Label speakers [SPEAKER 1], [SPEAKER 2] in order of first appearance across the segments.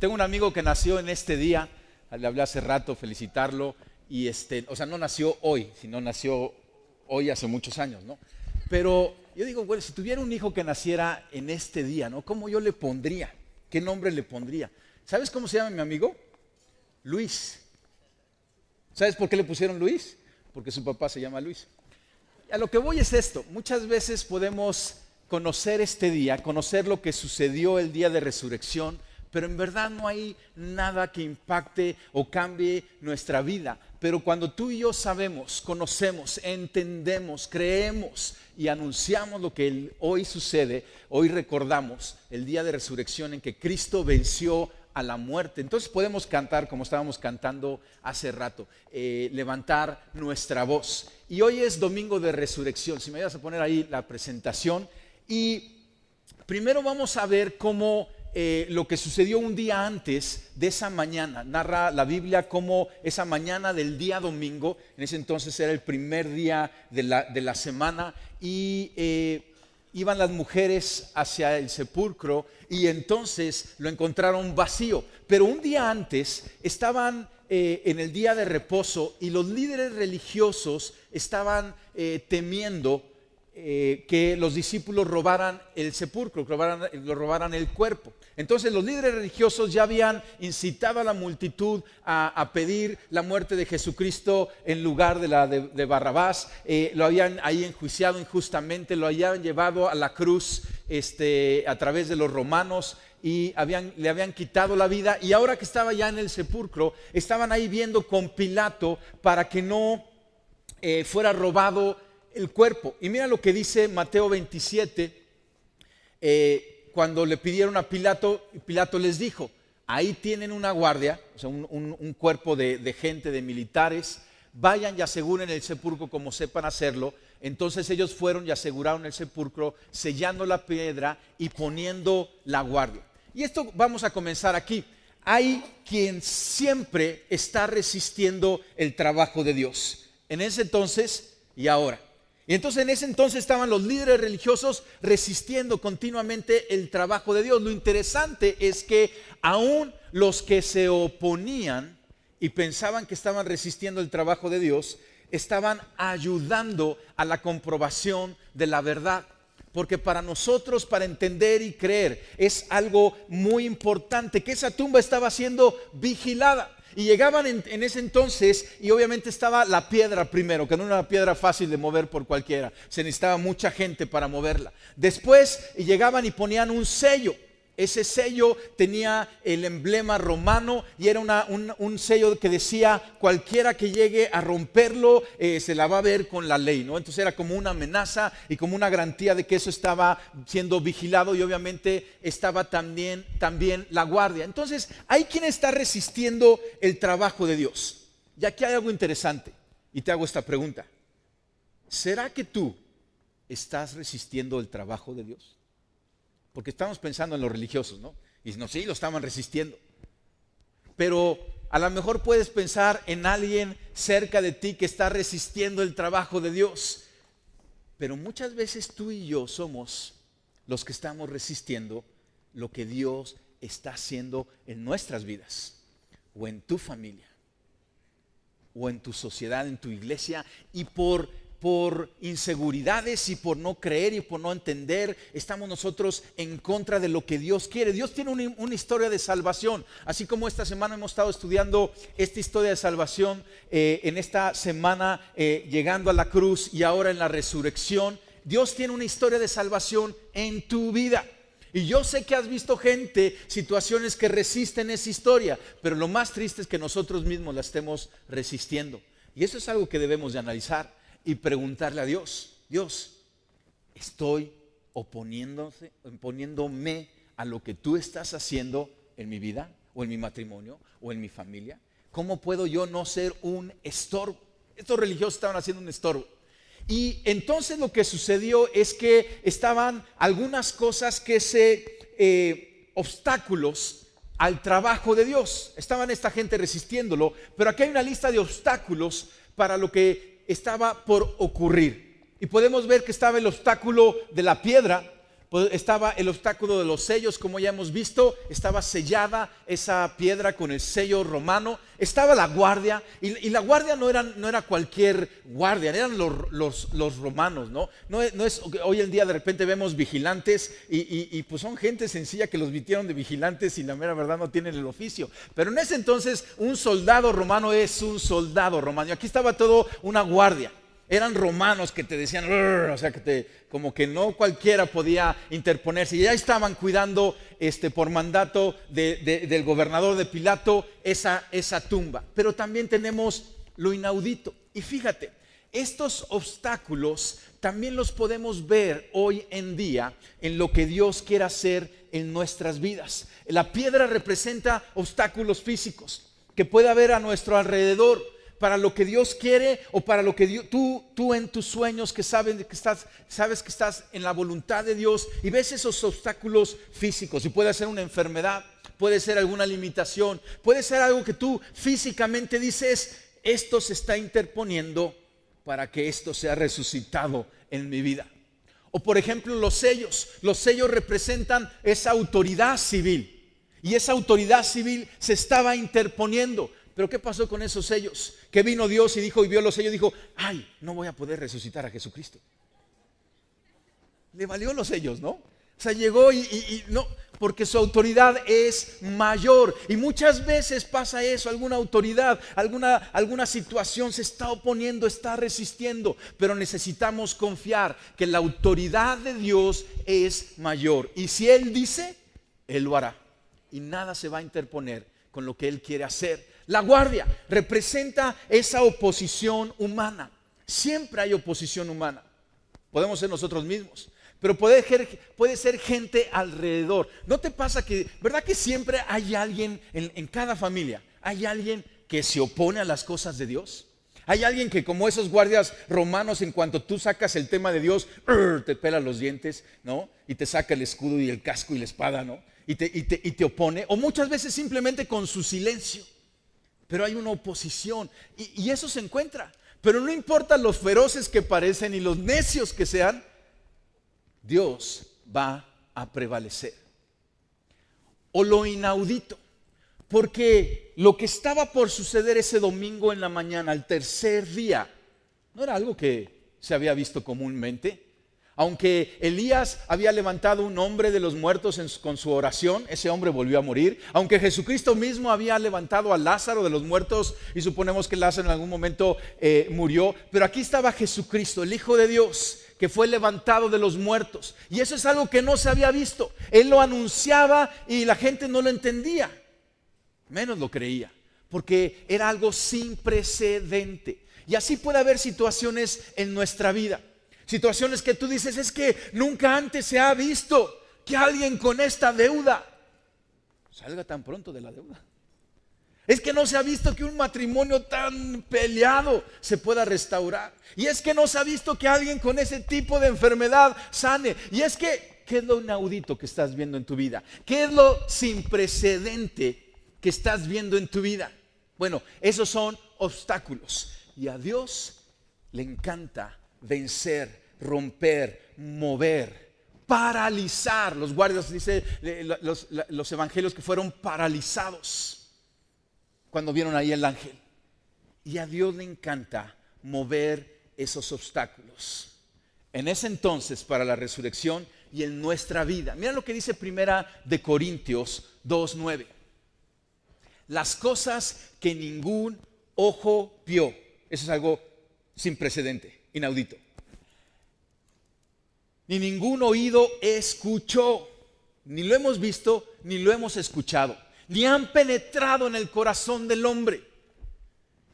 [SPEAKER 1] Tengo un amigo que nació en este día, le hablé hace rato, felicitarlo, y o sea, no nació hoy, sino nació hoy hace muchos años, ¿no? Pero yo digo, bueno, si tuviera un hijo que naciera en este día, ¿no? ¿Cómo yo le pondría? ¿Qué nombre le pondría? ¿Sabes cómo se llama mi amigo? Luis. ¿Sabes por qué le pusieron Luis? Porque su papá se llama Luis. A lo que voy es esto, muchas veces podemos conocer este día, conocer lo que sucedió el día de resurrección, pero en verdad no hay nada que impacte o cambie nuestra vida. Pero cuando tú y yo sabemos, conocemos, entendemos, creemos y anunciamos lo que hoy sucede, hoy recordamos el día de resurrección en que Cristo venció a la muerte. Entonces podemos cantar como estábamos cantando hace rato, levantar nuestra voz. Y hoy es domingo de resurrección. Si me ayudas a poner ahí la presentación. Y primero vamos a ver cómo lo que sucedió un día antes de esa mañana. Narra la Biblia cómo esa mañana del día domingo, en ese entonces era el primer día de la semana, y iban las mujeres hacia el sepulcro y entonces lo encontraron vacío. Pero un día antes estaban en el día de reposo y los líderes religiosos estaban temiendo que los discípulos robaran el sepulcro, robaran el cuerpo. Entonces los líderes religiosos ya habían incitado a la multitud a pedir la muerte de Jesucristo en lugar de la de Barrabás. Lo habían ahí enjuiciado injustamente, lo habían llevado a la cruz a través de los romanos y le habían quitado la vida. Y ahora que estaba ya en el sepulcro, estaban ahí viendo con Pilato para que no fuera robado el cuerpo. Y mira lo que dice Mateo 27, cuando le pidieron a Pilato, Pilato les dijo, ahí tienen una guardia, o sea, un cuerpo de gente, de militares, vayan y aseguren el sepulcro como sepan hacerlo. Entonces ellos fueron y aseguraron el sepulcro, sellando la piedra y poniendo la guardia. Y esto vamos a comenzar aquí. Hay quien siempre está resistiendo el trabajo de Dios, en ese entonces y ahora. Y entonces en ese entonces estaban los líderes religiosos resistiendo continuamente el trabajo de Dios. Lo interesante es que aún los que se oponían y pensaban que estaban resistiendo el trabajo de Dios, estaban ayudando a la comprobación de la verdad. Porque para nosotros, para entender y creer, es algo muy importante que esa tumba estaba siendo vigilada. Y llegaban en ese entonces y obviamente estaba la piedra primero, que no era una piedra fácil de mover por cualquiera. Se necesitaba mucha gente para moverla. Después llegaban y ponían un sello. Ese sello tenía el emblema romano y era un sello que decía cualquiera que llegue a romperlo se la va a ver con la ley, ¿no? Entonces era como una amenaza y como una garantía de que eso estaba siendo vigilado y obviamente estaba también la guardia. Entonces hay quien está resistiendo el trabajo de Dios. Y aquí hay algo interesante y te hago esta pregunta. ¿Será que tú estás resistiendo el trabajo de Dios? Porque estamos pensando en los religiosos, ¿no? Y no, sí, lo estaban resistiendo. Pero a lo mejor puedes pensar en alguien cerca de ti que está resistiendo el trabajo de Dios. Pero muchas veces tú y yo somos los que estamos resistiendo lo que Dios está haciendo en nuestras vidas, o en tu familia, o en tu sociedad, en tu iglesia, y por inseguridades y por no creer y por no entender, estamos nosotros en contra de lo que Dios quiere. Dios tiene una historia de salvación, así como esta semana hemos estado estudiando esta historia de salvación, en esta semana llegando a la cruz y ahora en la resurrección. Dios tiene una historia de salvación en tu vida. Y yo sé que has visto gente, situaciones que resisten esa historia, pero lo más triste es que nosotros mismos la estemos resistiendo. Y eso es algo que debemos de analizar y preguntarle a Dios, Dios, ¿estoy oponiéndome a lo que tú estás haciendo en mi vida, o en mi matrimonio, o en mi familia? ¿Cómo puedo yo no ser un estorbo? Estos religiosos estaban haciendo un estorbo. Y entonces lo que sucedió es que estaban algunas cosas que obstáculos al trabajo de Dios. Estaban esta gente resistiéndolo, pero aquí hay una lista de obstáculos para lo que estaba por ocurrir. Y podemos ver que estaba el obstáculo de la piedra, Pues estaba el obstáculo de los sellos, como ya hemos visto, estaba sellada esa piedra con el sello romano, estaba la guardia, y la guardia no era cualquier guardia, eran los romanos, ¿no? No es, hoy en día de repente vemos vigilantes y pues son gente sencilla que los vistieron de vigilantes y la mera verdad no tienen el oficio. Pero en ese entonces un soldado romano es un soldado romano, y aquí estaba todo una guardia. Eran romanos que te decían, o sea, como que no cualquiera podía interponerse. Y ya estaban cuidando por mandato del gobernador de Pilato esa tumba. Pero también tenemos lo inaudito. Y fíjate, estos obstáculos también los podemos ver hoy en día en lo que Dios quiere hacer en nuestras vidas. La piedra representa obstáculos físicos que puede haber a nuestro alrededor, para lo que Dios quiere o para lo que tú en tus sueños que sabes que estás en la voluntad de Dios y ves esos obstáculos físicos. Y puede ser una enfermedad, puede ser alguna limitación, puede ser algo que tú físicamente dices, esto se está interponiendo para que esto sea resucitado en mi vida. O por ejemplo los sellos representan esa autoridad civil y esa autoridad civil se estaba interponiendo. Pero ¿qué pasó con esos sellos? Que vino Dios y vio los sellos y dijo, ay, no voy a poder resucitar a Jesucristo. Le valió los sellos, ¿no? O sea, llegó y no, porque su autoridad es mayor. Y muchas veces pasa eso, alguna autoridad, alguna situación se está oponiendo, está resistiendo. Pero necesitamos confiar que la autoridad de Dios es mayor. Y si Él dice, Él lo hará. Y nada se va a interponer con lo que Él quiere hacer. La guardia representa esa oposición humana. Siempre hay oposición humana. Podemos ser nosotros mismos, pero puede ser gente alrededor. ¿No te pasa que, verdad que siempre hay alguien en cada familia? Hay alguien que se opone a las cosas de Dios. Hay alguien que, como esos guardias romanos, en cuanto tú sacas el tema de Dios, te pela los dientes, ¿no? Y te saca el escudo y el casco y la espada, ¿no? Y te opone, o muchas veces simplemente con su silencio. Pero hay una oposición y eso se encuentra. Pero no importa los feroces que parecen y los necios que sean, Dios va a prevalecer. O lo inaudito, porque lo que estaba por suceder ese domingo en la mañana, al tercer día, no era algo que se había visto comúnmente. Aunque Elías había levantado un hombre de los muertos con su oración, ese hombre volvió a morir. Aunque Jesucristo mismo había levantado a Lázaro de los muertos y suponemos que Lázaro en algún momento murió. Pero aquí estaba Jesucristo, el Hijo de Dios, que fue levantado de los muertos. Y eso es algo que no se había visto. Él lo anunciaba y la gente no lo entendía, menos lo creía, porque era algo sin precedente. Y así puede haber situaciones en nuestra vida. Situaciones que tú dices, es que nunca antes se ha visto que alguien con esta deuda salga tan pronto de la deuda. Es que no se ha visto que un matrimonio tan peleado se pueda restaurar. Y es que no se ha visto que alguien con ese tipo de enfermedad sane. Y es que, ¿qué es lo inaudito que estás viendo en tu vida? ¿Qué es lo sin precedente que estás viendo en tu vida? Bueno, esos son obstáculos. Y a Dios le encanta vencer, romper, mover, paralizar. Los guardias, dice los evangelios, que fueron paralizados cuando vieron ahí el ángel. Y a Dios le encanta mover esos obstáculos. En ese entonces, para la resurrección y en nuestra vida. Mira lo que dice Primera de Corintios 2:9. Las cosas que ningún ojo vio. Eso es algo sin precedente, inaudito. Ni ningún oído escuchó, ni lo hemos visto, ni lo hemos escuchado, ni han penetrado en el corazón del hombre.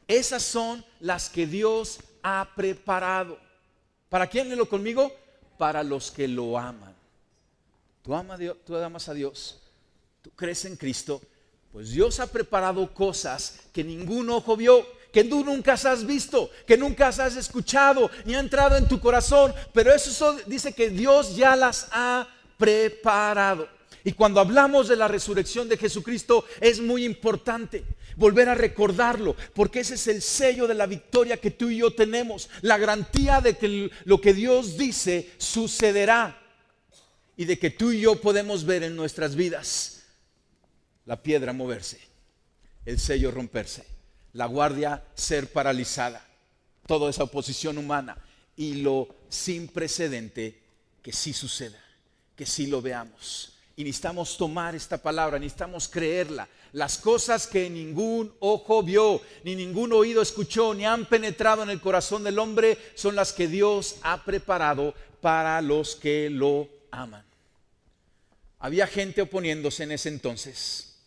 [SPEAKER 1] Esas son las que Dios ha preparado. ¿Para quién? Léelo conmigo. Para los que lo aman. Tú amas a Dios, tú crees en Cristo, pues Dios ha preparado cosas que ningún ojo vio, que tú nunca has visto, que nunca has escuchado, ni ha entrado en tu corazón. Pero eso dice que Dios ya las ha preparado. Y cuando hablamos de la resurrección de Jesucristo es muy importante volver a recordarlo, porque ese es el sello de la victoria que tú y yo tenemos, la garantía de que lo que Dios dice sucederá. y de que tú y yo podemos ver en nuestras vidas la piedra moverse, el sello romperse, la guardia ser paralizada, toda esa oposición humana y lo sin precedente que sí suceda, que sí lo veamos. Y necesitamos tomar esta palabra, necesitamos creerla. Las cosas que ningún ojo vio, ni ningún oído escuchó, ni han penetrado en el corazón del hombre, son las que Dios ha preparado para los que lo aman. Había gente oponiéndose en ese entonces.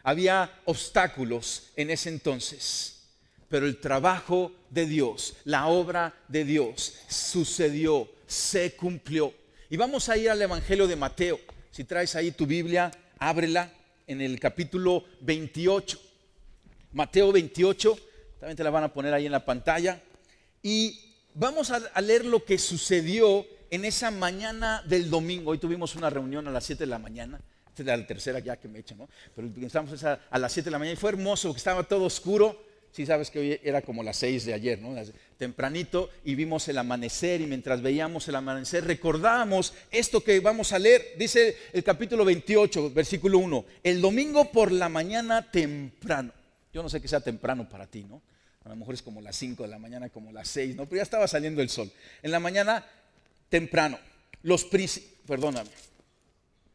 [SPEAKER 1] Había obstáculos en ese entonces. Pero el trabajo de Dios, la obra de Dios sucedió, se cumplió. Y vamos a ir al Evangelio de Mateo. Si traes ahí tu Biblia, ábrela en el capítulo 28. Mateo 28, también te la van a poner ahí en la pantalla. Y vamos a leer lo que sucedió en esa mañana del domingo. Hoy tuvimos una reunión a las 7 de la mañana. Esta es la tercera ya que me echan, ¿no? Pero estamos a las 7 de la mañana y fue hermoso, porque estaba todo oscuro. Sí, sabes que hoy era como las 6 de ayer, ¿no? Tempranito, y vimos el amanecer, y mientras veíamos el amanecer recordábamos esto que vamos a leer. Dice el capítulo 28, versículo 1: el domingo por la mañana temprano. Yo no sé qué sea temprano para ti, ¿no? A lo mejor es como las 5 de la mañana, como las 6, ¿no? Pero ya estaba saliendo el sol. En la mañana temprano,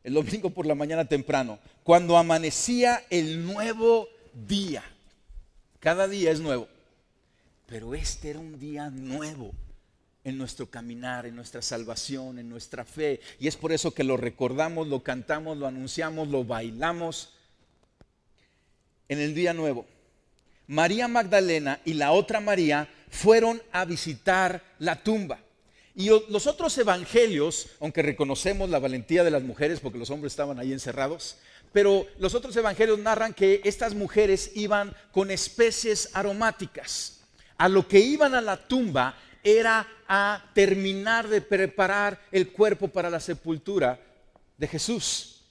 [SPEAKER 1] el domingo por la mañana temprano, cuando amanecía el nuevo día. Cada día es nuevo, pero este era un día nuevo en nuestro caminar, en nuestra salvación, en nuestra fe. Y es por eso que lo recordamos, lo cantamos, lo anunciamos, lo bailamos. En el día nuevo, María Magdalena y la otra María fueron a visitar la tumba. Y los otros evangelios, aunque reconocemos la valentía de las mujeres porque los hombres estaban ahí encerrados, pero los otros evangelios narran que estas mujeres iban con especies aromáticas. A lo que iban a la tumba era a terminar de preparar el cuerpo para la sepultura de Jesús.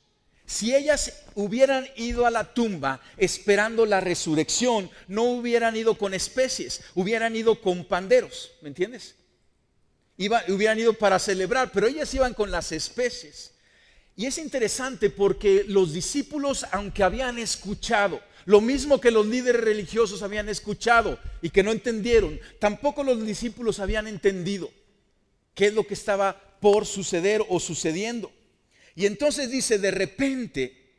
[SPEAKER 1] Si ellas hubieran ido a la tumba esperando la resurrección, no hubieran ido con especies, hubieran ido con panderos, ¿me entiendes? Hubieran ido para celebrar, pero ellas iban con las especies. Y es interesante porque los discípulos, aunque habían escuchado lo mismo que los líderes religiosos habían escuchado y que no entendieron, tampoco los discípulos habían entendido qué es lo que estaba por suceder o sucediendo. Y entonces dice, de repente,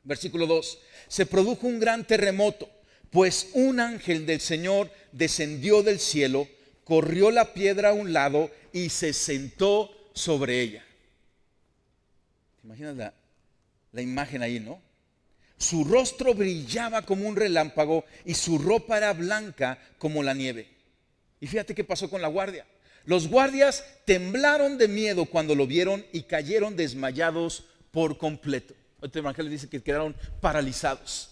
[SPEAKER 1] versículo 2, se produjo un gran terremoto, pues un ángel del Señor descendió del cielo, corrió la piedra a un lado y se sentó sobre ella. ¿Te imaginas la imagen ahí, no? Su rostro brillaba como un relámpago y su ropa era blanca como la nieve. Y fíjate qué pasó con la guardia. Los guardias temblaron de miedo cuando lo vieron y cayeron desmayados por completo. Este evangelio dice que quedaron paralizados.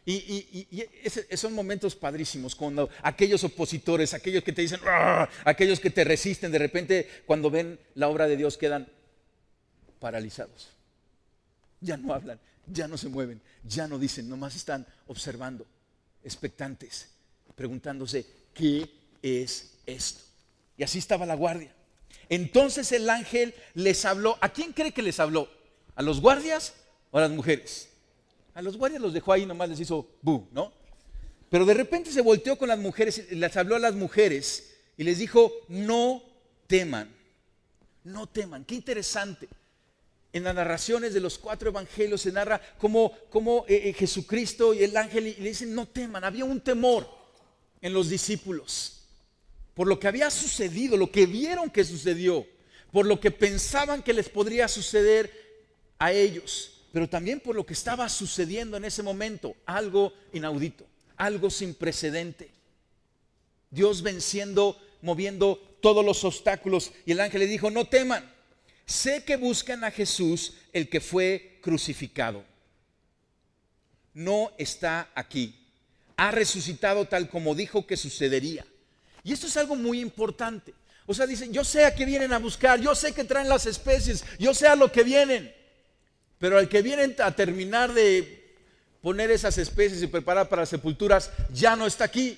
[SPEAKER 1] Y son momentos padrísimos cuando aquellos opositores, aquellos que te dicen, ¡ah!, aquellos que te resisten, de repente cuando ven la obra de Dios quedan paralizados. Ya no hablan, ya no se mueven, ya no dicen, nomás están observando, expectantes, preguntándose, ¿qué es esto? Y así estaba la guardia. Entonces el ángel les habló. ¿A quién cree que les habló? ¿A los guardias o a las mujeres? A los guardias los dejó ahí, nomás les hizo bu, ¿no? Pero de repente se volteó con las mujeres, les habló a las mujeres y les dijo, no teman, no teman. Qué interesante. En las narraciones de los 4 evangelios se narra cómo Jesucristo y el ángel le dicen, no teman. Había un temor en los discípulos por lo que había sucedido, lo que vieron que sucedió, por lo que pensaban que les podría suceder a ellos, pero también por lo que estaba sucediendo en ese momento, algo inaudito, algo sin precedente. Dios venciendo, moviendo todos los obstáculos, y el ángel le dijo, no teman, sé que buscan a Jesús, el que fue crucificado. No está aquí, ha resucitado tal como dijo que sucedería. Y esto es algo muy importante. O sea, dicen, yo sé a qué vienen a buscar, yo sé que traen las especies, yo sé a lo que vienen. Pero al que vienen a terminar de poner esas especies y preparar para las sepulturas, ya no está aquí.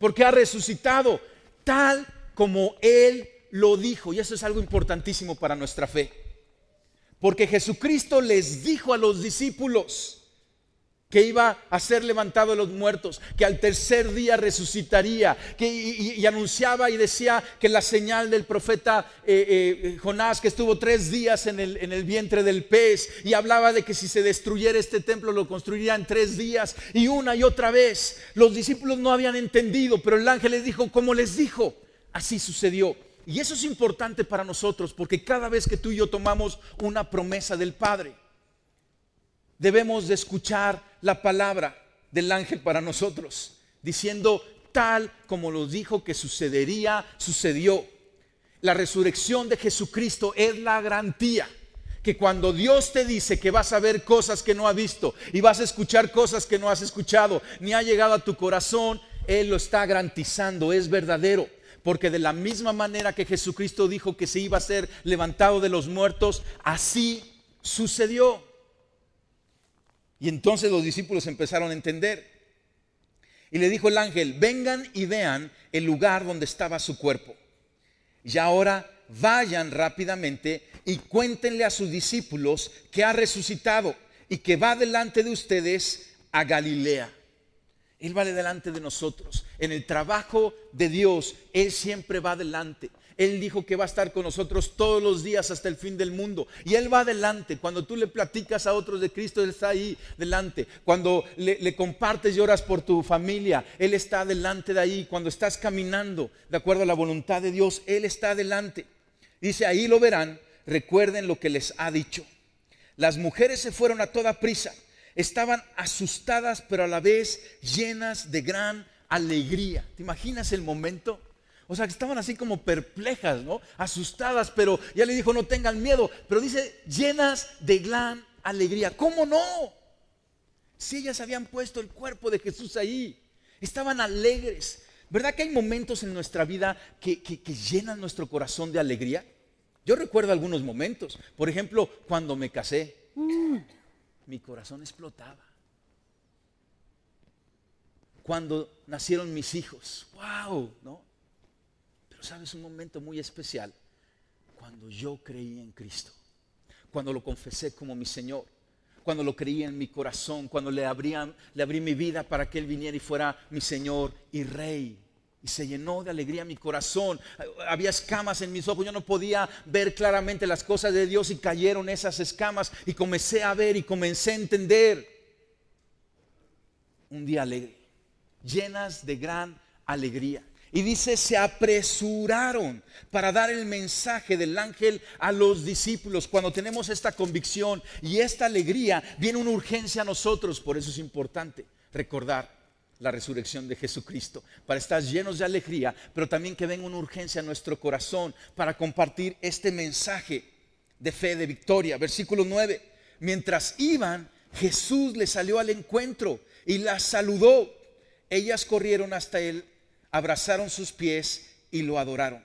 [SPEAKER 1] Porque ha resucitado tal como Él lo dijo. Y eso es algo importantísimo para nuestra fe. porque Jesucristo les dijo a los discípulos que iba a ser levantado de los muertos, que al tercer día resucitaría, y anunciaba y decía que la señal del profeta Jonás, que estuvo 3 días en el vientre del pez, y hablaba de que si se destruyera este templo lo construiría en 3 días, y una y otra vez. Los discípulos no habían entendido, pero el ángel les dijo, como les dijo, así sucedió. Y eso es importante para nosotros, porque cada vez que tú y yo tomamos una promesa del Padre, debemos de escuchar la palabra del ángel para nosotros, diciendo tal como nos dijo que sucedería, sucedió. La resurrección de Jesucristo es la garantía que cuando Dios te dice que vas a ver cosas que no has visto y vas a escuchar cosas que no has escuchado, ni ha llegado a tu corazón, Él lo está garantizando, es verdadero. Porque de la misma manera que Jesucristo dijo que se iba a ser levantado de los muertos, así sucedió. Y entonces los discípulos empezaron a entender. Y le dijo el ángel, vengan y vean el lugar donde estaba su cuerpo. Y ahora vayan rápidamente y cuéntenle a sus discípulos que ha resucitado y que va delante de ustedes a Galilea. Él va delante de nosotros. En el trabajo de Dios, Él siempre va delante. Él dijo que va a estar con nosotros todos los días hasta el fin del mundo. Y Él va adelante. Cuando tú le platicas a otros de Cristo, Él está ahí delante. Cuando le compartes y oras por tu familia, Él está delante de ahí. Cuando estás caminando de acuerdo a la voluntad de Dios, Él está adelante. Dice, ahí lo verán. Recuerden lo que les ha dicho. Las mujeres se fueron a toda prisa. Estaban asustadas, pero a la vez llenas de gran alegría. ¿Te imaginas el momento? O sea, que estaban así como perplejas, ¿no? Asustadas, pero ya le dijo no tengan miedo. Pero dice, llenas de gran alegría. ¿Cómo no? Si ellas habían puesto el cuerpo de Jesús ahí. Estaban alegres. ¿Verdad que hay momentos en nuestra vida que llenan nuestro corazón de alegría? Yo recuerdo algunos momentos. Por ejemplo, cuando me casé. Mi corazón explotaba. Cuando nacieron mis hijos. ¡Wow! ¿No? ¿Sabes? Un momento muy especial cuando yo creí en Cristo, cuando lo confesé como mi Señor, cuando lo creí en mi corazón, cuando le abrí mi vida para que Él viniera y fuera mi Señor y Rey. Y se llenó de alegría mi corazón. Había escamas en mis ojos, yo no podía ver claramente las cosas de Dios y cayeron esas escamas y comencé a ver y comencé a entender. Un día alegre, llenas de gran alegría. Y dice, se apresuraron para dar el mensaje del ángel a los discípulos. Cuando tenemos esta convicción y esta alegría, viene una urgencia a nosotros. Por eso es importante recordar la resurrección de Jesucristo, para estar llenos de alegría, pero también que venga una urgencia a nuestro corazón para compartir este mensaje de fe, de victoria. Versículo 9, mientras iban, Jesús les salió al encuentro y las saludó. Ellas corrieron hasta Él, abrazaron sus pies y lo adoraron.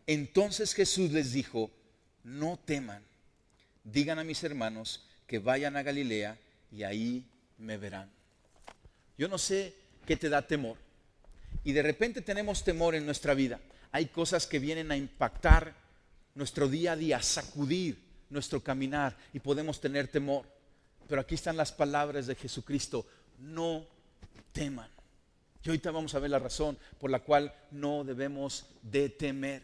[SPEAKER 1] Entonces Jesús les dijo, no teman, digan a mis hermanos que vayan a Galilea y ahí me verán. Yo no sé qué te da temor. Y de repente tenemos temor en nuestra vida. Hay cosas que vienen a impactar nuestro día a día, sacudir nuestro caminar y podemos tener temor. Pero aquí están las palabras de Jesucristo, no teman. Y ahorita vamos a ver la razón por la cual no debemos de temer.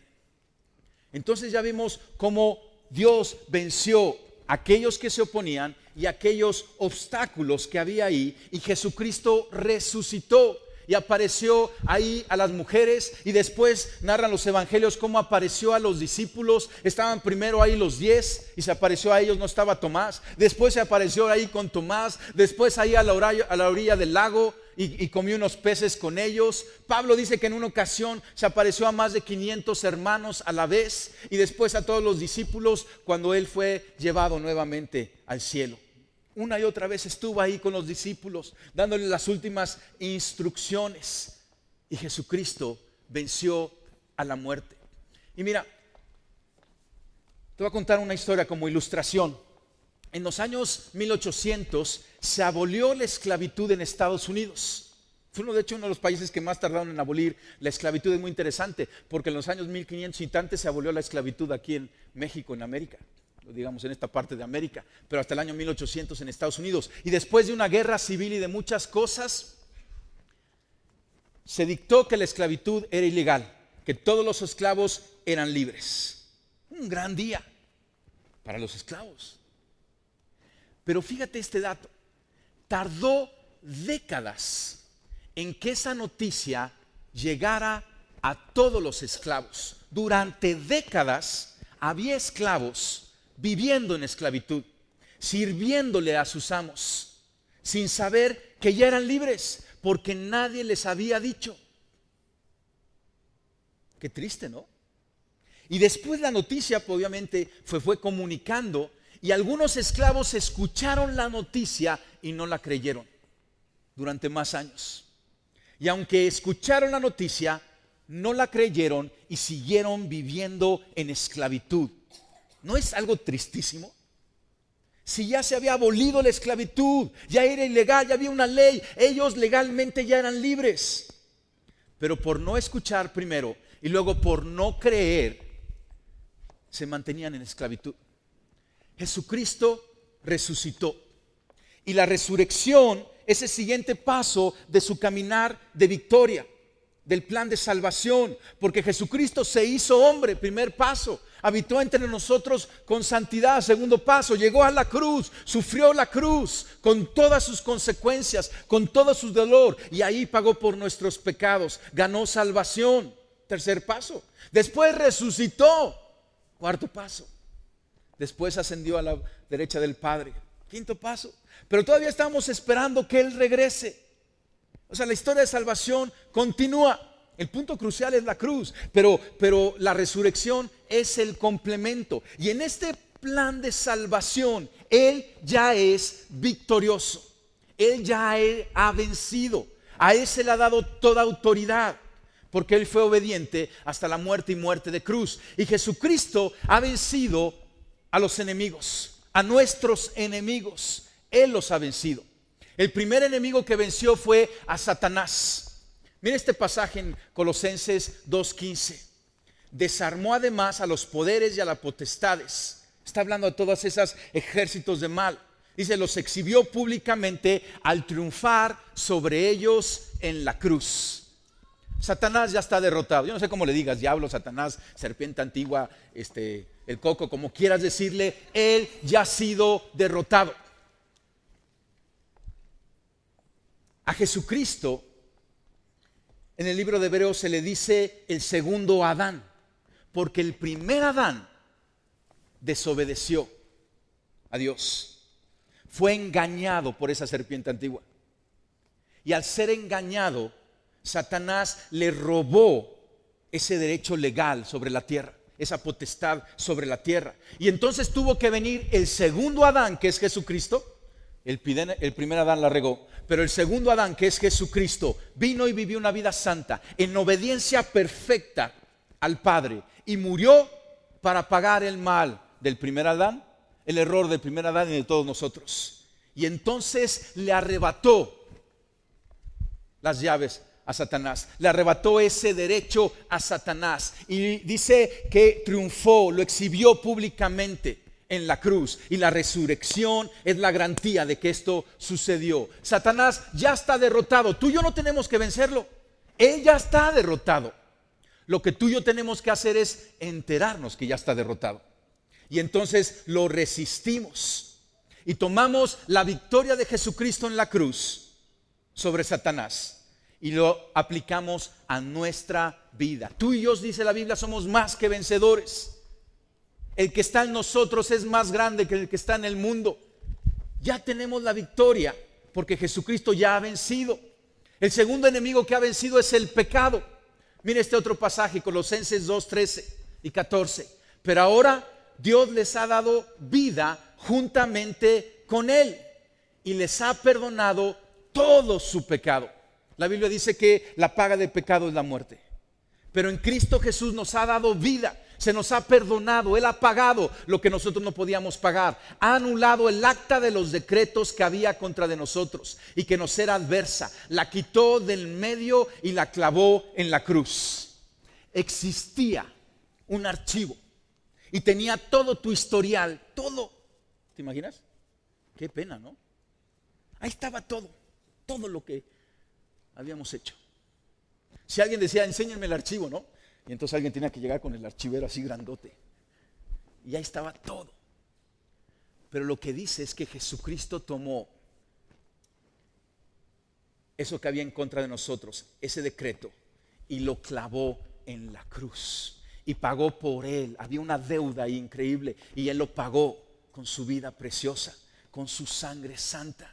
[SPEAKER 1] Entonces ya vimos cómo Dios venció a aquellos que se oponían y aquellos obstáculos que había ahí. Y Jesucristo resucitó y apareció ahí a las mujeres. Y después narran los evangelios cómo apareció a los discípulos. Estaban primero ahí los 10 y se apareció a ellos, no estaba Tomás. Después se apareció ahí con Tomás. Después ahí a la orilla del lago. Y comió unos peces con ellos. Pablo dice que en una ocasión se apareció a más de 500 hermanos a la vez y después a todos los discípulos cuando él fue llevado nuevamente al cielo. Una y otra vez estuvo ahí con los discípulos dándoles las últimas instrucciones y Jesucristo venció a la muerte. Y mira, te voy a contar una historia como ilustración. En los años 1800 se abolió la esclavitud en Estados Unidos. Fue de hecho uno de los países que más tardaron en abolir la esclavitud. Es muy interesante porque en los años 1500 y tantos se abolió la esclavitud aquí en México, en América. digamos en esta parte de América, pero hasta el año 1800 en Estados Unidos. Y después de una guerra civil y de muchas cosas, se dictó que la esclavitud era ilegal, que todos los esclavos eran libres. Un gran día para los esclavos. Pero fíjate este dato, tardó décadas en que esa noticia llegara a todos los esclavos. Durante décadas había esclavos viviendo en esclavitud, sirviéndole a sus amos, sin saber que ya eran libres, porque nadie les había dicho. Qué triste, ¿no? Y después la noticia, pues, obviamente, fue comunicando, y algunos esclavos escucharon la noticia y no la creyeron durante más años. Y aunque escucharon la noticia, no la creyeron y siguieron viviendo en esclavitud. ¿No es algo tristísimo? Si ya se había abolido la esclavitud, ya era ilegal, ya había una ley, ellos legalmente ya eran libres. Pero por no escuchar primero y luego por no creer, se mantenían en esclavitud. Jesucristo resucitó. Y la resurrección es el siguiente paso de su caminar de victoria, del plan de salvación, porque Jesucristo se hizo hombre, primer paso, habitó entre nosotros con santidad, segundo paso, llegó a la cruz, sufrió la cruz con todas sus consecuencias, con todo su dolor, y ahí pagó por nuestros pecados, ganó salvación, tercer paso, después resucitó, cuarto paso, después ascendió a la derecha del Padre, quinto paso, pero todavía estamos esperando que Él regrese. O sea, la historia de salvación continúa. El punto crucial es la cruz, pero la resurrección es el complemento. Y en este plan de salvación, Él ya es victorioso. Él ya ha vencido. A Él se le ha dado toda autoridad, porque Él fue obediente hasta la muerte y muerte de cruz. Y Jesucristo ha vencido a los enemigos, a nuestros enemigos. Él los ha vencido. El primer enemigo que venció fue a Satanás. Mira este pasaje en Colosenses 2:15. Desarmó además a los poderes y a las potestades. Está hablando de todos esos ejércitos de mal. Dice, los exhibió públicamente al triunfar sobre ellos en la cruz. Satanás ya está derrotado. Yo no sé cómo le digas, diablo, Satanás, serpiente antigua, el coco, como quieras decirle, él ya ha sido derrotado. A Jesucristo, en el libro de Hebreos se le dice el segundo Adán, porque el primer Adán desobedeció a Dios, fue engañado por esa serpiente antigua. Y al ser engañado, Satanás le robó ese derecho legal sobre la tierra, esa potestad sobre la tierra. Y entonces tuvo que venir el segundo Adán, que es Jesucristo. El primer Adán la regó, pero el segundo Adán, que es Jesucristo, vino y vivió una vida santa, en obediencia perfecta al Padre, y murió para pagar el mal del primer Adán, el error del primer Adán y de todos nosotros. Y entonces le arrebató las llaves a Satanás, le arrebató ese derecho a Satanás, y dice que triunfó, lo exhibió públicamente en la cruz, y la resurrección es la garantía de que esto sucedió. Satanás ya está derrotado, tú y yo no tenemos que vencerlo, él ya está derrotado. Lo que tú y yo tenemos que hacer es enterarnos que ya está derrotado, y entonces lo resistimos y tomamos la victoria de Jesucristo en la cruz sobre Satanás y lo aplicamos a nuestra vida. Tú y yo, dice la Biblia, somos más que vencedores. El que está en nosotros es más grande que el que está en el mundo. Ya tenemos la victoria porque Jesucristo ya ha vencido. El segundo enemigo que ha vencido es el pecado. Mira este otro pasaje, Colosenses 2:13 y 14. Pero ahora Dios les ha dado vida juntamente con Él y les ha perdonado todo su pecado. La Biblia dice que la paga del pecado es la muerte. Pero en Cristo Jesús nos ha dado vida. Se nos ha perdonado, Él ha pagado lo que nosotros no podíamos pagar. Ha anulado el acta de los decretos que había contra de nosotros y que nos era adversa. La quitó del medio y la clavó en la cruz. Existía un archivo y tenía todo tu historial todo. ¿Te imaginas? Qué pena, ¿no? Ahí estaba todo lo que habíamos hecho. Si alguien decía, enséñenme el archivo, ¿no? Y entonces alguien tenía que llegar con el archivero así grandote. Y ahí estaba todo. Pero lo que dice es que Jesucristo tomó eso que había en contra de nosotros, ese decreto, y lo clavó en la cruz. Y pagó por él. Había una deuda ahí increíble. Y él lo pagó con su vida preciosa, con su sangre santa.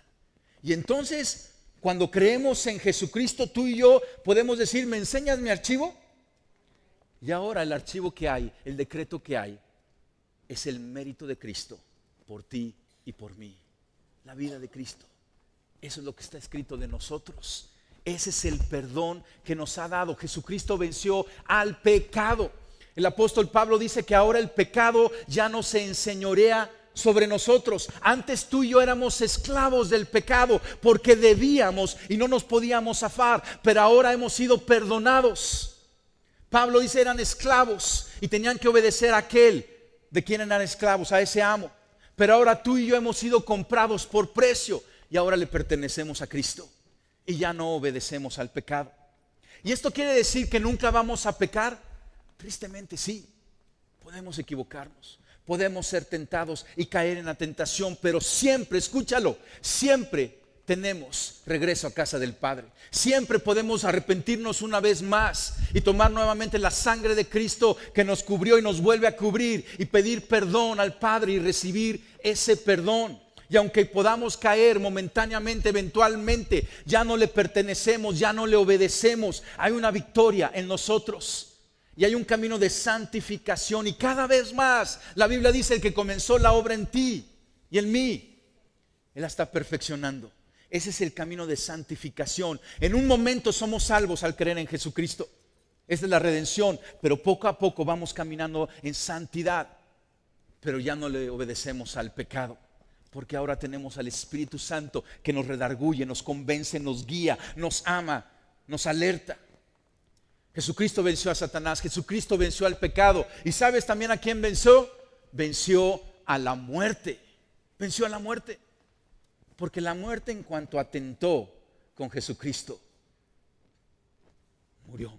[SPEAKER 1] Y entonces, cuando creemos en Jesucristo, tú y yo podemos decir, ¿me enseñas mi archivo? Y ahora el archivo que hay, el decreto que hay, es el mérito de Cristo por ti y por mí. La vida de Cristo. Eso es lo que está escrito de nosotros. Ese es el perdón que nos ha dado. Jesucristo venció al pecado. El apóstol Pablo dice que ahora el pecado ya no se enseñorea sobre nosotros. Antes tú y yo éramos esclavos del pecado porque debíamos y no nos podíamos zafar, pero ahora hemos sido perdonados. Pablo dice eran esclavos y tenían que obedecer a aquel de quien eran esclavos, a ese amo. Pero ahora tú y yo hemos sido comprados por precio y ahora le pertenecemos a Cristo y ya no obedecemos al pecado. ¿Y esto quiere decir que nunca vamos a pecar? Tristemente sí, podemos equivocarnos. Podemos ser tentados y caer en la tentación, pero siempre, escúchalo, siempre tenemos regreso a casa del Padre. Siempre podemos arrepentirnos una vez más y tomar nuevamente la sangre de Cristo que nos cubrió y nos vuelve a cubrir y pedir perdón al Padre y recibir ese perdón. Y aunque podamos caer momentáneamente, eventualmente, ya no le pertenecemos, ya no le obedecemos, hay una victoria en nosotros. Y hay un camino de santificación y cada vez más la Biblia dice el que comenzó la obra en ti y en mí, Él la está perfeccionando. Ese es el camino de santificación. En un momento somos salvos al creer en Jesucristo. Esa es la redención, pero poco a poco vamos caminando en santidad. Pero ya no le obedecemos al pecado, porque ahora tenemos al Espíritu Santo que nos redarguye, nos convence, nos guía, nos ama, nos alerta. Jesucristo venció a Satanás, Jesucristo venció al pecado. ¿Y sabes también a quién venció? Venció a la muerte. Venció a la muerte. Porque la muerte, en cuanto atentó con Jesucristo, murió.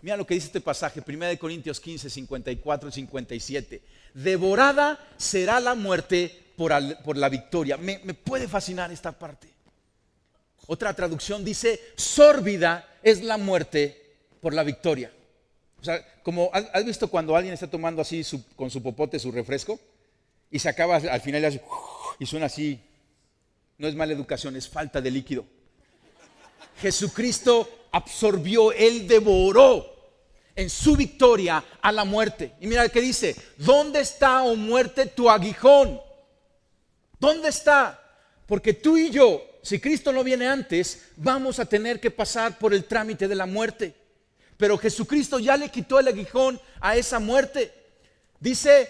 [SPEAKER 1] Mira lo que dice este pasaje, 1 Corintios 15, 54 y 57. Devorada será la muerte por la victoria. Me puede fascinar esta parte. Otra traducción dice, sórbida es la muerte por la victoria. O sea, como ¿has visto cuando alguien está tomando así con su popote su refresco? Y se acaba al final y, hace, y suena así. No es mala educación, es falta de líquido. Jesucristo absorbió, Él devoró en su victoria a la muerte. Y mira qué dice, ¿dónde está, oh muerte, tu aguijón? ¿Dónde está? Porque tú y yo, si Cristo no viene antes, vamos a tener que pasar por el trámite de la muerte. Pero Jesucristo ya le quitó el aguijón a esa muerte. Dice,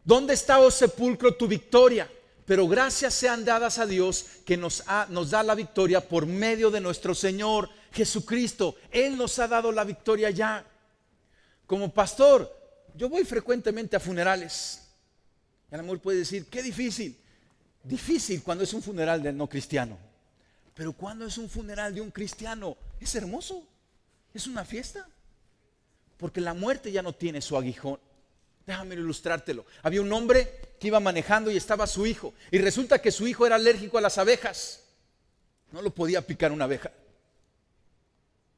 [SPEAKER 1] ¿dónde está, oh sepulcro, tu victoria? Pero gracias sean dadas a Dios que nos da la victoria por medio de nuestro Señor Jesucristo. Él nos ha dado la victoria ya. Como pastor, yo voy frecuentemente a funerales. Y a lo mejor puede decir, qué difícil. Difícil cuando es un funeral del no cristiano. Pero cuando es un funeral de un cristiano, es hermoso. Es una fiesta. Porque la muerte ya no tiene su aguijón. Déjame ilustrártelo. Había un hombre que iba manejando y estaba su hijo. Y resulta que su hijo era alérgico a las abejas. No lo podía picar una abeja.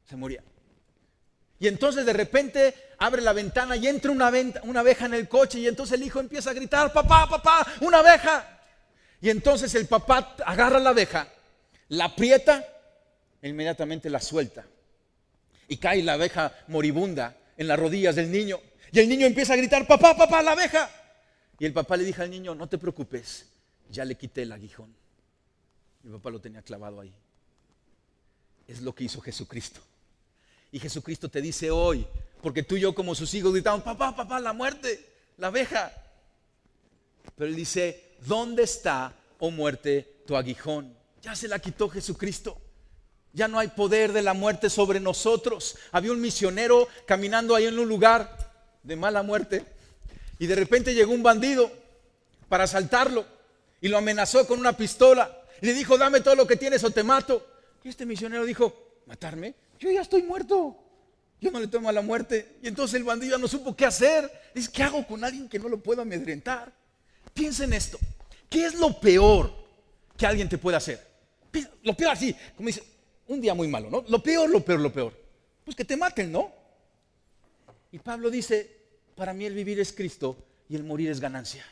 [SPEAKER 1] Se moría. Y entonces de repente abre la ventana y entra una abeja en el coche. Y entonces el hijo empieza a gritar, papá, papá, una abeja. Y entonces el papá agarra la abeja, la aprieta e inmediatamente la suelta. Y cae la abeja moribunda en las rodillas del niño. Y el niño empieza a gritar, papá, papá, la abeja. Y el papá le dijo al niño, no te preocupes, ya le quité el aguijón. Y el papá lo tenía clavado ahí. Es lo que hizo Jesucristo. Y Jesucristo te dice hoy, porque tú y yo como sus hijos gritamos, papá, papá, la muerte, la abeja. Pero él dice, ¿dónde está, oh muerte, tu aguijón? Ya se la quitó Jesucristo. Ya no hay poder de la muerte sobre nosotros. Había un misionero caminando ahí en un lugar de mala muerte. Y de repente llegó un bandido para asaltarlo y lo amenazó con una pistola. Y le dijo, dame todo lo que tienes o te mato. Y este misionero dijo, ¿matarme? Yo ya estoy muerto. Yo no le temo a la muerte. Y entonces el bandido ya no supo qué hacer. Dice, ¿qué hago con alguien que no lo puedo amedrentar? Piensa en esto. ¿Qué es lo peor que alguien te puede hacer? Lo peor así, como dice, un día muy malo, ¿no? Lo peor. Pues que te maten, ¿no? Y Pablo dice, para mí el vivir es Cristo y el morir es ganancia.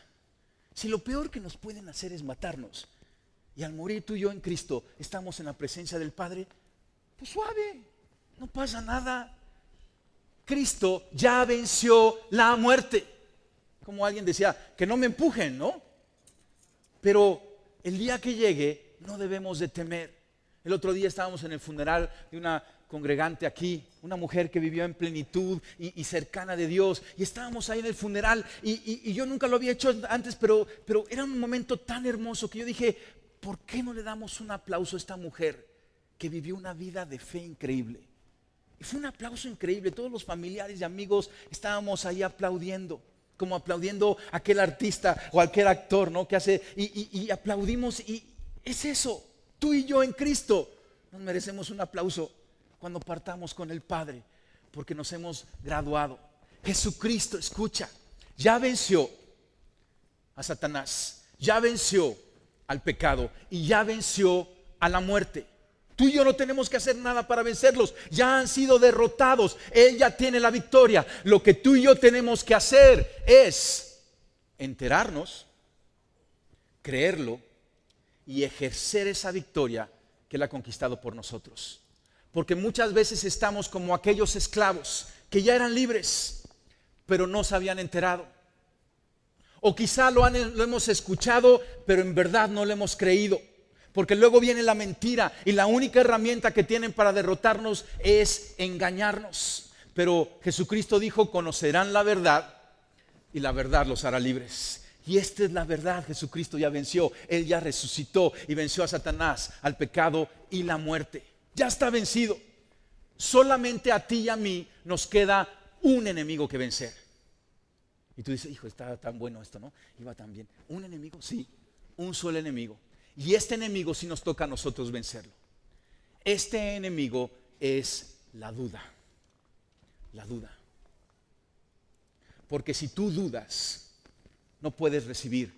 [SPEAKER 1] Si lo peor que nos pueden hacer es matarnos, y al morir tú y yo en Cristo estamos en la presencia del Padre, pues suave, no pasa nada. Cristo ya venció la muerte. Como alguien decía, que no me empujen, ¿no? Pero el día que llegue no debemos de temer. El otro día estábamos en el funeral de una congregante aquí, una mujer que vivió en plenitud y cercana de Dios, y estábamos ahí en el funeral y yo nunca lo había hecho antes, pero era un momento tan hermoso que yo dije, ¿por qué no le damos un aplauso a esta mujer que vivió una vida de fe increíble? Y fue un aplauso increíble, todos los familiares y amigos estábamos ahí aplaudiendo, como aplaudiendo a aquel artista o a aquel actor, ¿no? Que hace, y aplaudimos, y es eso, tú y yo en Cristo nos merecemos un aplauso cuando partamos con el Padre, porque nos hemos graduado. Jesucristo, escucha, ya venció a Satanás, ya venció al pecado y ya venció a la muerte. Tú y yo no tenemos que hacer nada para vencerlos, ya han sido derrotados, Él ya tiene la victoria. Lo que tú y yo tenemos que hacer es enterarnos, creerlo y ejercer esa victoria que Él ha conquistado por nosotros. Porque muchas veces estamos como aquellos esclavos que ya eran libres, pero no se habían enterado. O quizá lo hemos escuchado, pero en verdad no lo hemos creído. Porque luego viene la mentira y la única herramienta que tienen para derrotarnos es engañarnos. Pero Jesucristo dijo, conocerán la verdad y la verdad los hará libres. Y esta es la verdad, Jesucristo ya venció, Él ya resucitó y venció a Satanás, al pecado y la muerte. Ya está vencido. Solamente a ti y a mí nos queda un enemigo que vencer. Y tú dices, hijo, está tan bueno esto, ¿no? Iba tan bien. ¿Un enemigo? Sí, un solo enemigo. Y este enemigo sí nos toca a nosotros vencerlo. Este enemigo es la duda. La duda. Porque si tú dudas, no puedes recibir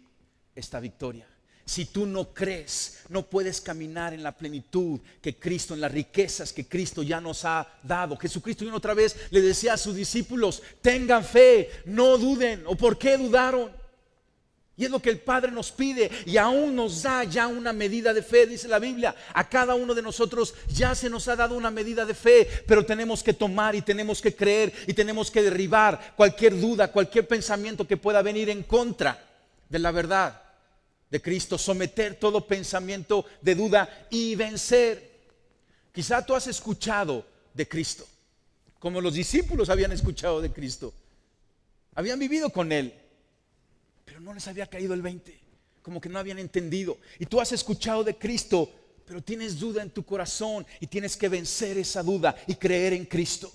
[SPEAKER 1] esta victoria. Si tú no crees, no puedes caminar en la plenitud que Cristo, en las riquezas que Cristo ya nos ha dado. Jesucristo una otra vez le decía a sus discípulos, tengan fe, no duden. ¿O por qué dudaron? Y es lo que el Padre nos pide y aún nos da ya una medida de fe, dice la Biblia. A cada uno de nosotros ya se nos ha dado una medida de fe, pero tenemos que tomar y tenemos que creer y tenemos que derribar cualquier duda, cualquier pensamiento que pueda venir en contra de la verdad de Cristo, someter todo pensamiento de duda y vencer. Quizá tú has escuchado de Cristo, como los discípulos habían escuchado de Cristo, habían vivido con Él, pero no les había caído el 20, como que no habían entendido. Y tú has escuchado de Cristo, pero tienes duda en tu corazón y tienes que vencer esa duda y creer en Cristo.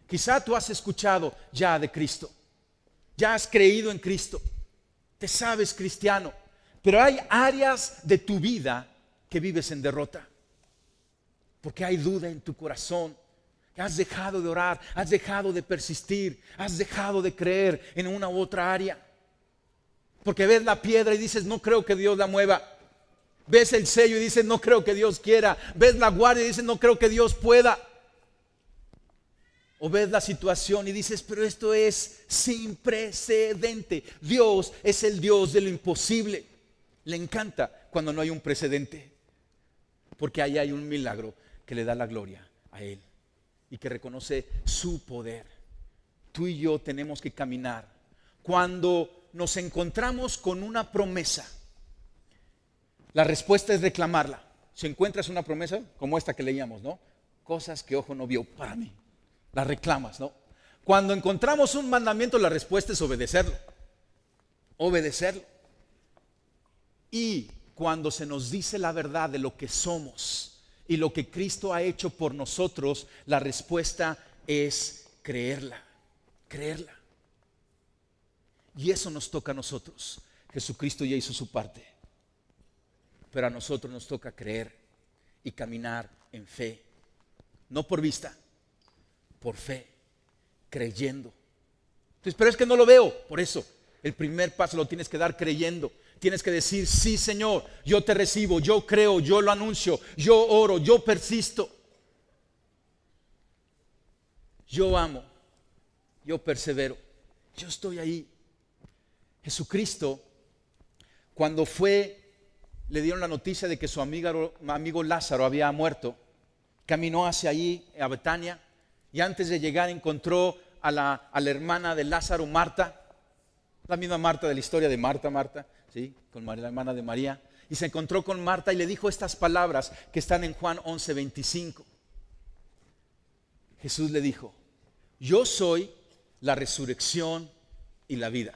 [SPEAKER 1] Quizá tú has escuchado ya de Cristo, ya has creído en Cristo, te sabes cristiano, pero hay áreas de tu vida que vives en derrota, porque hay duda en tu corazón. Has dejado de orar, has dejado de persistir, has dejado de creer en una u otra área. Porque ves la piedra y dices, no creo que Dios la mueva. Ves el sello y dices, no creo que Dios quiera. Ves la guardia y dices, no creo que Dios pueda. O ves la situación y dices, pero esto es sin precedente. Dios es el Dios de lo imposible. Le encanta cuando no hay un precedente, porque ahí hay un milagro que le da la gloria a Él y que reconoce su poder. Tú y yo tenemos que caminar. Cuando nos encontramos con una promesa, la respuesta es reclamarla. Si encuentras una promesa como esta que leíamos, ¿no? Cosas que ojo no vio, para mí, la reclamas, ¿no? Cuando encontramos un mandamiento, la respuesta es obedecerlo. Obedecerlo. Y cuando se nos dice la verdad de lo que somos y lo que Cristo ha hecho por nosotros, la respuesta es creerla. Creerla. Y eso nos toca a nosotros. Jesucristo ya hizo su parte, pero a nosotros nos toca creer y caminar en fe, no por vista, por fe, creyendo. Entonces, pero es que no lo veo. Por eso, el primer paso lo tienes que dar creyendo. Tienes que decir: sí, Señor, yo te recibo, yo creo, yo lo anuncio, yo oro, yo persisto, yo amo, yo persevero, yo estoy ahí. Jesucristo, cuando le dieron la noticia de que su amigo Lázaro había muerto, caminó hacia allí, a Betania, y antes de llegar encontró a la hermana de Lázaro, Marta, la misma Marta de la historia de Marta, ¿sí? Con María, la hermana de María, y se encontró con Marta y le dijo estas palabras que están en Juan 11:25. Jesús le dijo: yo soy la resurrección y la vida.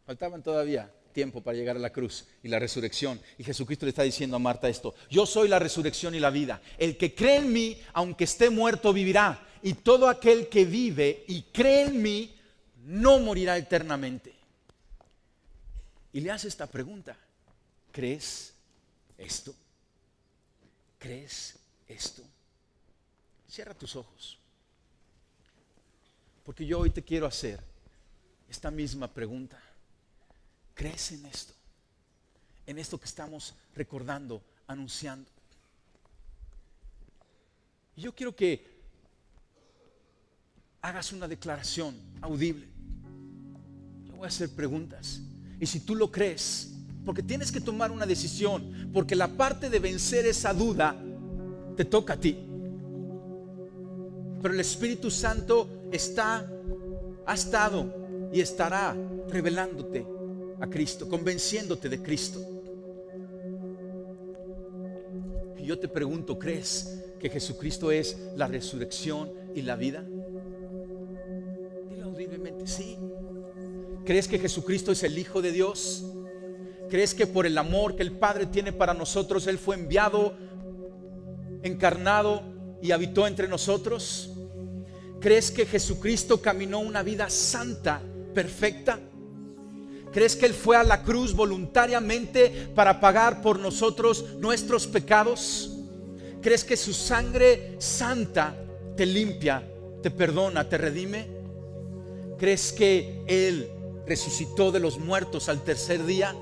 [SPEAKER 1] Faltaban todavía tiempo para llegar a la cruz y la resurrección, y Jesucristo le está diciendo a Marta esto: yo soy la resurrección y la vida. El que cree en mí, aunque esté muerto, vivirá, y todo aquel que vive y cree en mí no morirá eternamente. Y le hace esta pregunta: ¿crees esto? ¿Crees esto? Cierra tus ojos, porque yo hoy te quiero hacer esta misma pregunta. ¿Crees en esto? En esto que estamos recordando, anunciando. Y yo quiero que hagas una declaración audible. Yo voy a hacer preguntas. Y si tú lo crees, porque tienes que tomar una decisión, porque la parte de vencer esa duda te toca a ti. Pero el Espíritu Santo ha estado y estará revelándote a Cristo, convenciéndote de Cristo. Y yo te pregunto: ¿crees que Jesucristo es la resurrección y la vida? Dilo audiblemente: sí. ¿Crees que Jesucristo es el Hijo de Dios? ¿Crees que por el amor que el Padre tiene para nosotros, Él fue enviado, encarnado y habitó entre nosotros? ¿Crees que Jesucristo caminó una vida santa, perfecta? ¿Crees que Él fue a la cruz voluntariamente para pagar por nosotros nuestros pecados? ¿Crees que su sangre santa te limpia, te perdona, te redime? ¿Crees que Él resucitó de los muertos al tercer día?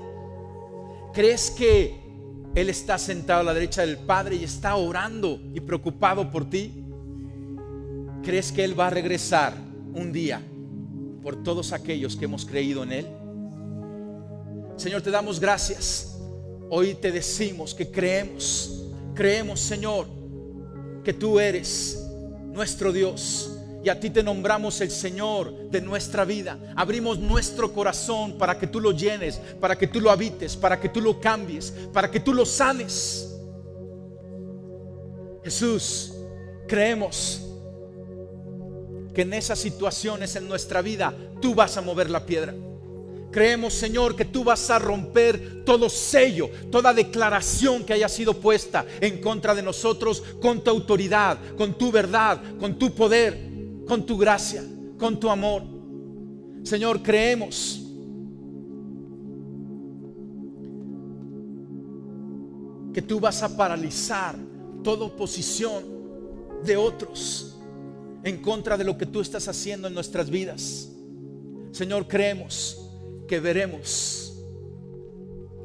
[SPEAKER 1] ¿Crees que Él está sentado a la derecha del Padre y está orando y preocupado por ti? ¿Crees que Él va a regresar un día por todos aquellos que hemos creído en Él? Señor, te damos gracias. Hoy te decimos que creemos, Señor, que tú eres nuestro Dios, y a ti te nombramos el Señor de nuestra vida. Abrimos nuestro corazón para que tú lo llenes, para que tú lo habites, para que tú lo cambies, para que tú lo sanes. Jesús, creemos que en esas situaciones en nuestra vida tú vas a mover la piedra. Creemos, Señor, que tú vas a romper todo sello, toda declaración que haya sido puesta en contra de nosotros, con tu autoridad, con tu verdad, con tu poder, con tu gracia, con tu amor. Señor, creemos que tú vas a paralizar toda oposición de otros en contra de lo que tú estás haciendo en nuestras vidas. Señor, creemos que veremos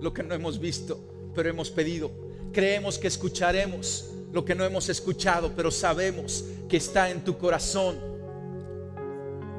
[SPEAKER 1] lo que no hemos visto, pero hemos pedido. Creemos que escucharemos lo que no hemos escuchado, pero sabemos que está en tu corazón.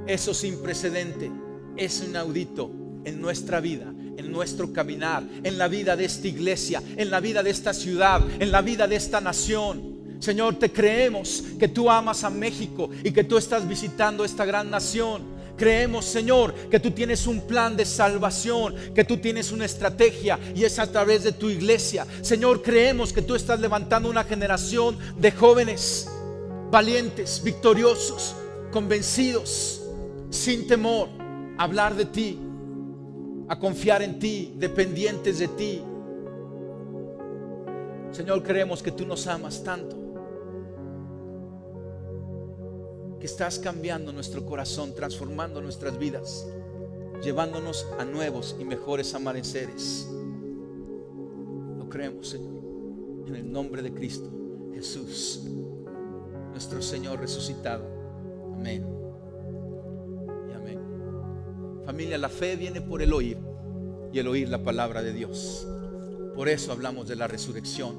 [SPEAKER 1] Eso sin precedente, es inaudito en nuestra vida, en nuestro caminar, en la vida de esta iglesia, en la vida de esta ciudad, en la vida de esta nación. Señor, te creemos que tú amas a México y que tú estás visitando esta gran nación. Creemos, Señor, que tú tienes un plan de salvación, que tú tienes una estrategia, y es a través de tu iglesia. Señor, creemos que tú estás levantando una generación de jóvenes valientes, victoriosos, convencidos, sin temor, a hablar de ti, a confiar en ti, dependientes de ti. Señor, creemos que tú nos amas tanto, que estás cambiando nuestro corazón, transformando nuestras vidas. llevándonos a nuevos y mejores amaneceres. Lo creemos, Señor, en el nombre de Cristo Jesús, nuestro Señor resucitado. Amén y amén. Familia, la fe viene por el oír y el oír la palabra de Dios. Por eso hablamos de la resurrección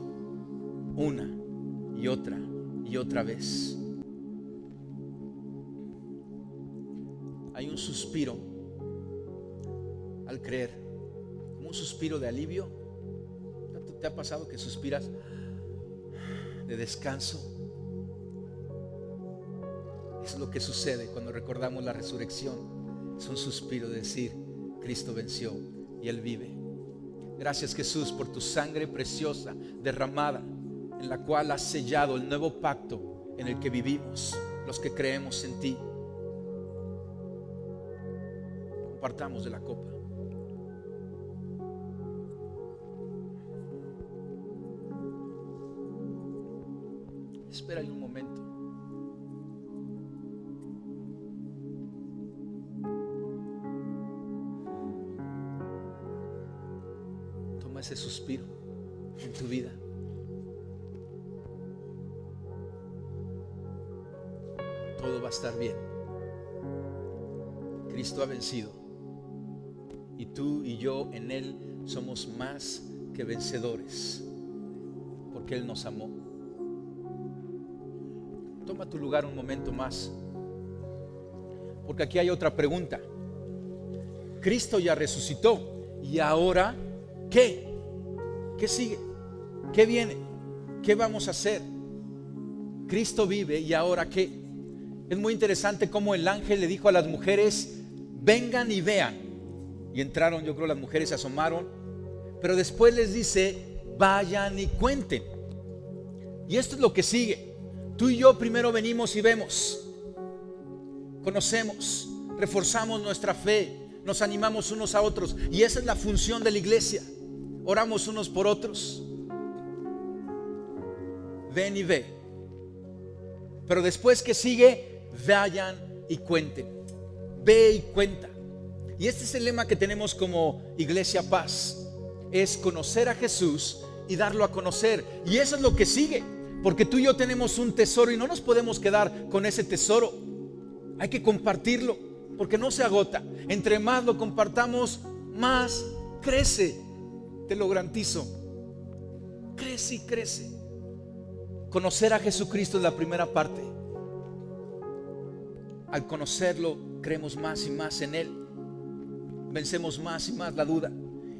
[SPEAKER 1] una y otra vez. Hay un suspiro al creer, como un suspiro de alivio. ¿Te ha pasado que suspiras de descanso? Es lo que sucede cuando recordamos la resurrección. Es un suspiro de decir: Cristo venció y Él vive. Gracias, Jesús, por tu sangre preciosa derramada, en la cual has sellado el nuevo pacto en el que vivimos los que creemos en ti. Compartamos de la copa. Espera un momento. Toma ese suspiro en tu vida. Todo va a estar bien. Cristo ha vencido y tú y yo en Él somos más que vencedores, porque Él nos amó. Toma tu lugar un momento más, porque aquí hay otra pregunta. Cristo ya resucitó, ¿y ahora qué? ¿Qué sigue? ¿Qué viene? ¿Qué vamos a hacer? Cristo vive, ¿y ahora qué? Es muy interesante cómo el ángel le dijo a las mujeres: vengan y vean. Y entraron, yo creo, las mujeres se asomaron, pero después les dice: vayan y cuenten. Y esto es lo que sigue. Tú y yo primero venimos y vemos, conocemos, reforzamos nuestra fe, nos animamos unos a otros, y esa es la función de la iglesia. Oramos unos por otros. Ven y ve. Pero después, que sigue: vayan y cuenten. Ve y cuenta. Y este es el lema que tenemos como Iglesia Paz: es conocer a Jesús y darlo a conocer. Y eso es lo que sigue, porque tú y yo tenemos un tesoro y no nos podemos quedar con ese tesoro. Hay que compartirlo, porque no se agota. Entre más lo compartamos, más crece. Te lo garantizo. Crece y crece. Conocer a Jesucristo es la primera parte. Al conocerlo, creemos más y más en Él. Vencemos más y más la duda.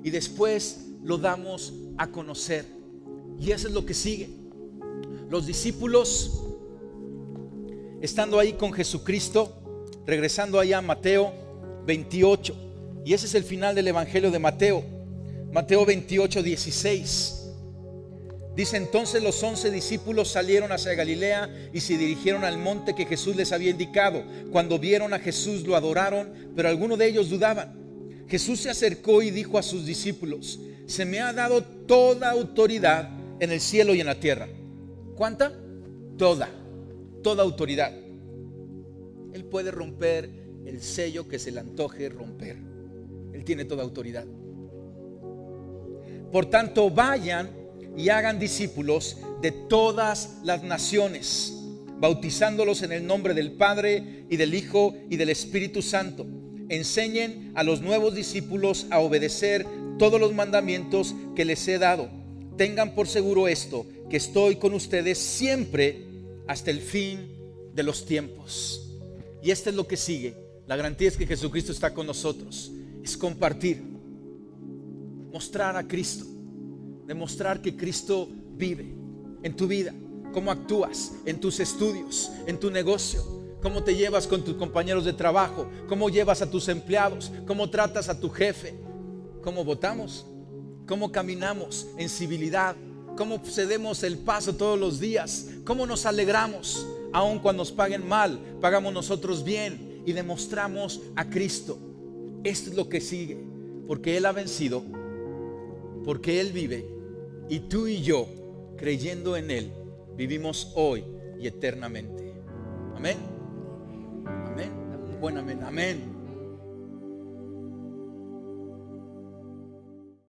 [SPEAKER 1] Y después lo damos a conocer. Y eso es lo que sigue. Los discípulos, estando ahí con Jesucristo, regresando allá a Mateo 28. Y ese es el final del Evangelio de Mateo. Mateo 28, 16. Dice: entonces los 11 discípulos salieron hacia Galilea y se dirigieron al monte que Jesús les había indicado. Cuando vieron a Jesús, lo adoraron, pero algunos de ellos dudaban. Jesús se acercó y dijo a sus discípulos: se me ha dado toda autoridad en el cielo y en la tierra. ¿Cuánta? Toda autoridad. Él puede romper el sello que se le antoje romper. Él tiene toda autoridad. Por tanto, vayan y hagan discípulos de todas las naciones, bautizándolos en el nombre del Padre y del Hijo y del Espíritu Santo. Enseñen a los nuevos discípulos a obedecer todos los mandamientos que les he dado. Tengan por seguro esto, que estoy con ustedes siempre hasta el fin de los tiempos. Y esto es lo que sigue. La garantía es que Jesucristo está con nosotros. Es compartir, mostrar a Cristo, demostrar que Cristo vive en tu vida. Cómo actúas en tus estudios, en tu negocio, cómo te llevas con tus compañeros de trabajo, cómo llevas a tus empleados, cómo tratas a tu jefe, cómo votamos, cómo caminamos en civilidad, cómo cedemos el paso todos los días, cómo nos alegramos, aun cuando nos paguen mal, pagamos nosotros bien y demostramos a Cristo. Esto es lo que sigue, porque Él ha vencido, porque Él vive, y tú y yo, creyendo en Él, vivimos hoy y eternamente. Amén. Amén. Un buen amén. Amén.